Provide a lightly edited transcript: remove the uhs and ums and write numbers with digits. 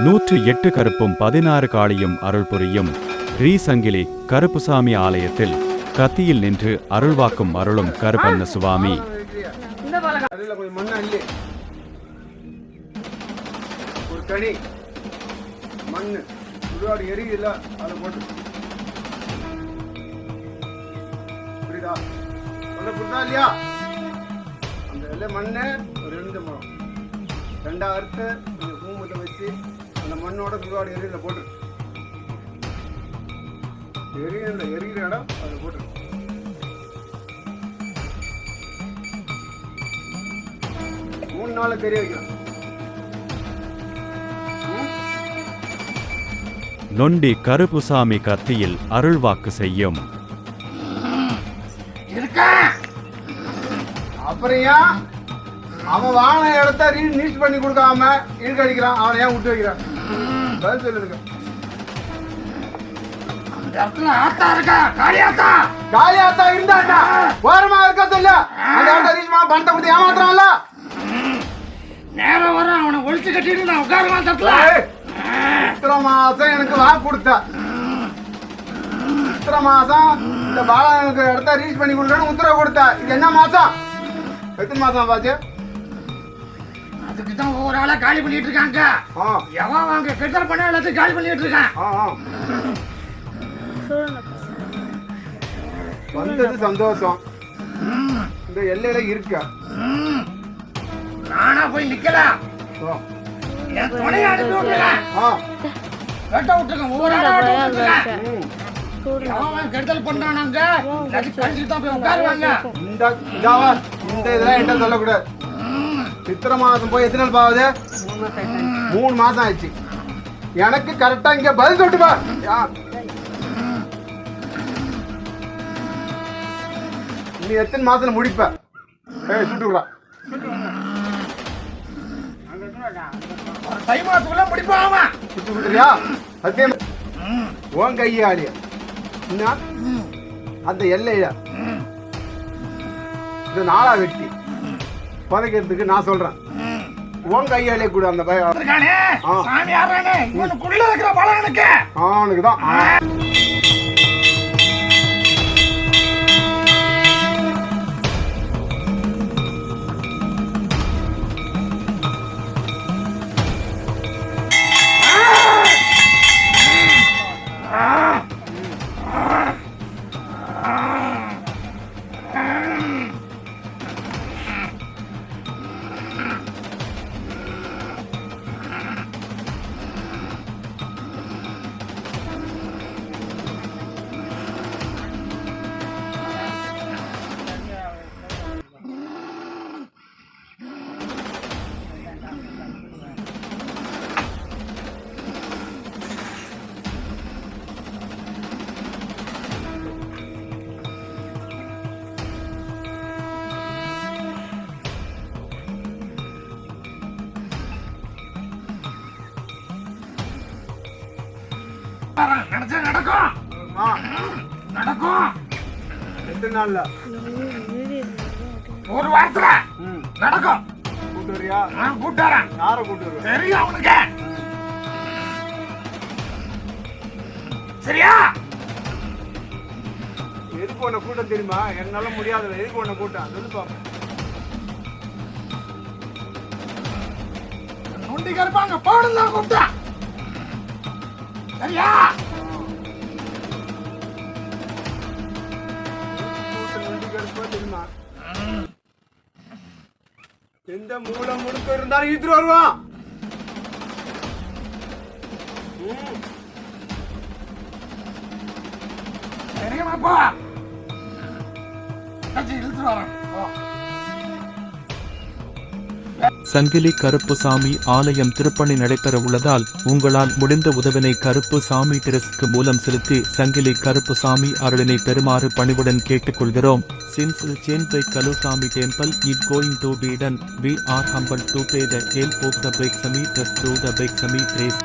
108 கருப்பும் 16 காளியும் அருள் புரியும் ரீசங்கிலி கருப்புசாமி ஆலயத்தில் கத்தியில் நின்று அருள்வாக்கும் அருளும் கருப்பண்ண சுவாமி. ரெண்டா அறுத்து பூமுத்தை வச்சு அந்த மண்ணோட சுடுகாடு எரியில போட்டு எரிகிற இடம் அதில் போட்டு 3 நாள் தெரிய வைக்கலாம். நொண்டி கருப்புசாமி கத்தியில் அருள்வாக்கு செய்யும். அப்புறம் அவன் வாங்கின இடத்த நீட் பண்ணி கொடுக்காம இழுக்க அடிக்கிறான். அவனை ஏன் விட்டு வைக்கிறான்? பதில் சொல்லிருக்க. காளியாத்தா இருந்தா ஓரமா இருக்க சொல்ல. அந்த இடத்த ரீச்மா பணத்தை கொடுத்து ஏமாத்துறான்ல. நேரம் வர அவனை ஒழிச்சு கட்டிட்டு நான் உட்காருமா தட்டல. இத்தனை மாசம் எனக்கு வாக்கு கொடுத்த. இத்தனை மாசம் இந்த பாலனுக்கு இடத்த ரீச் பண்ணி கொடுக்கணும்னு உத்தரவு கொடுத்த. இது என்ன மாசம்? எத்தனை மாசம் பாச்சு? அதுக்குதான் ஒவ்வொரு ஆளா காலி பண்ணிட்டு இருக்காங்க. எவன் வாங்க கெட்டல் பண்ண எல்லாத்தையும் காலி பண்ணிட்டு இருக்கான். வந்தது சந்தோஷம். இந்த எல்லையில இருக்க நானா போய் நிக்கல. என் துணையை அனுப்பி விட்டுருக்கேன். வெட்ட விட்டுருக்கேன். ஒவ்வொரு ஆளா விட்டுருக்கேன். அவன் கெடுதல் பண்றானாங்க கழிச்சுட்டு தான் போய் உட்காருவாங்க. இந்த இதெல்லாம் என்ன சொல்லக்கூடாது. சித்திரை மாசம் போய் எத்தனை நாள் பாவது? 3 மாசம் ஆயிடுச்சு. எனக்கு கரெக்டா இங்க பதில் சொல்லிட்டுப்பா. நீ எத்தனை மாசத்துல முடிப்ப? சுட்டுக்குறா தை மாசத்துக்குள்ள முடிப்பாமா? சுட்டு கொடுத்துறியா? அதே உன் கையாளிய அந்த எல்லையில இந்த நாளா வெட்டி பதைக்கிறதுக்கு நான் சொல்றேன். உன் கையாலே கூட அந்த பயம் அவனுக்கு தான். நடக்கும் நடக்கும். எத்தனை நாள்ல? ஒரு வாரத்துல நடக்கும். கூட்டு வரியா? கூட்டாரன். யார கூட்டு வர? தெரியும் அவனுக்கு. சரியா? எதுக்கு உன்னை கூட்டம் தெரியுமா? என்னால முடியாதுல. எதுக்கு உன்னை கூட்டம் சொல்லு பாப்போம். நொண்டி கருப்பாங்க பாடுதான் கூப்பிட்டா. சரியா? எந்த மூல முழுக்க இருந்தாலும் இழுத்துட்டு வருவான். தெரியுமாப்பா? இழுத்துட்டு வரேன். சங்கிலி கருப்புசாமி ஆலயம் திருப்பணி நடைபெற உள்ளதால் உங்களால் முடிந்த உதவினை கருப்புசாமி டிரஸ்ட்க்கு மூலம் செலுத்தி சங்கிலி கருப்புசாமி அருளினை பெறுமாறு பணிவுடன் கேட்டுக்கொள்கிறோம். Since the change by Kalusami temple is going to be done, we are humbled to pay the help of the Bhaiksami trust through the Bhaiksami trace.